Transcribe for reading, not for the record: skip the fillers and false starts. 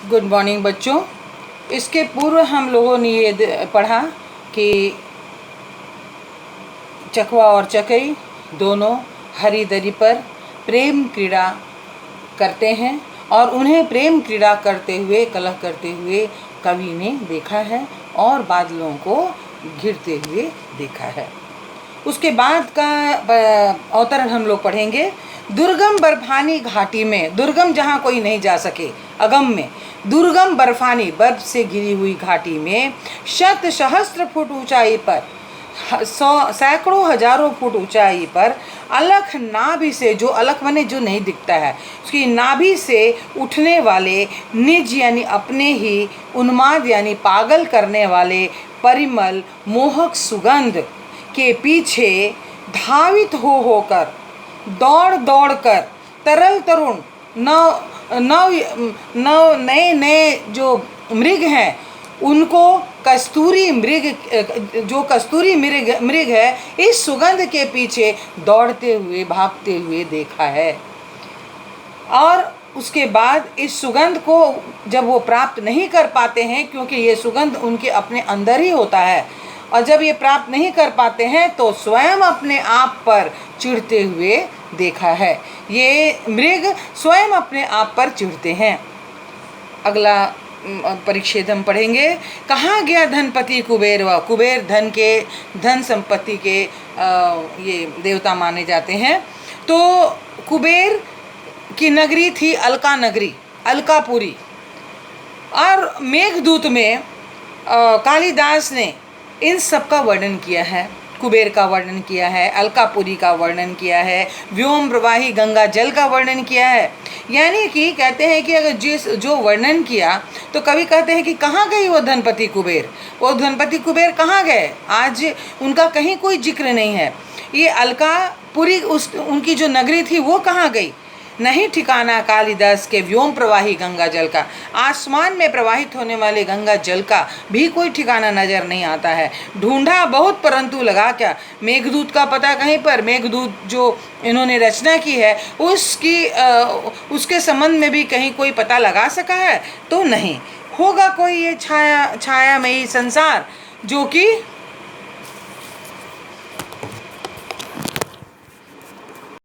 Good morning बच्चों। इसके पूर्व हम लोगों ने ये पढ़ा कि चकवा और चकई दोनों हरी दरी पर प्रेम क्रीड़ा करते हैं और उन्हें प्रेम क्रीड़ा करते हुए, कलह करते हुए कवि ने देखा है और बादलों को घिरते हुए देखा है। उसके बाद का अवतरण हम लोग पढ़ेंगे। दुर्गम बर्फानी घाटी में, दुर्गम जहाँ कोई नहीं जा सके, अगम में, दुर्गम बर्फानी बर्फ से घिरी हुई घाटी में शत सहस्त्र फुट ऊंचाई पर, सैकड़ों हजारों फुट ऊंचाई पर अलख नाभि से, जो अलख बने जो नहीं दिखता है, उसकी नाभि से उठने वाले निज यानी अपने ही उन्माद यानी पागल करने वाले परिमल मोहक सुगंध के पीछे धावित हो होकर, दौड़ दौड़ कर तरल तरुण नव नए नए जो मृग हैं उनको कस्तूरी मृग, जो कस्तूरी मृग है, इस सुगंध के पीछे दौड़ते हुए भागते हुए देखा है। और उसके बाद इस सुगंध को जब वो प्राप्त नहीं कर पाते हैं, क्योंकि ये सुगंध उनके अपने अंदर ही होता है, और जब ये प्राप्त नहीं कर पाते हैं तो स्वयं अपने आप पर चिढ़ते हुए देखा है। ये मृग स्वयं अपने आप पर चिढ़ते हैं। अगला परिच्छेद हम पढ़ेंगे। कहाँ गया धनपति कुबेर? व कुबेर धन संपत्ति के ये देवता माने जाते हैं। तो कुबेर की नगरी थी अलका नगरी, अलकापुरी। और मेघदूत में कालिदास ने इन सब का वर्णन किया है। कुबेर का वर्णन किया है, अलकापुरी का वर्णन किया है, व्योम प्रवाही गंगा जल का वर्णन किया है। यानी कि कहते हैं कि अगर जो वर्णन किया तो कवि कहते हैं कि कहाँ गई वो धनपति कुबेर, वो धनपति कुबेर कहाँ गए, आज उनका कहीं कोई जिक्र नहीं है। ये अलकापुरी उनकी जो नगरी थी वो कहाँ गई, नहीं ठिकाना कालिदास के व्योम प्रवाही गंगा जल का। आसमान में प्रवाहित होने वाले गंगा जल का भी कोई ठिकाना नजर नहीं आता है। ढूंढा बहुत परंतु लगा क्या। मेघदूत का पता कहीं पर, मेघदूत जो इन्होंने रचना की है उसके संबंध में भी कहीं कोई पता लगा सका है तो नहीं। होगा कोई ये छायामयी संसार जो कि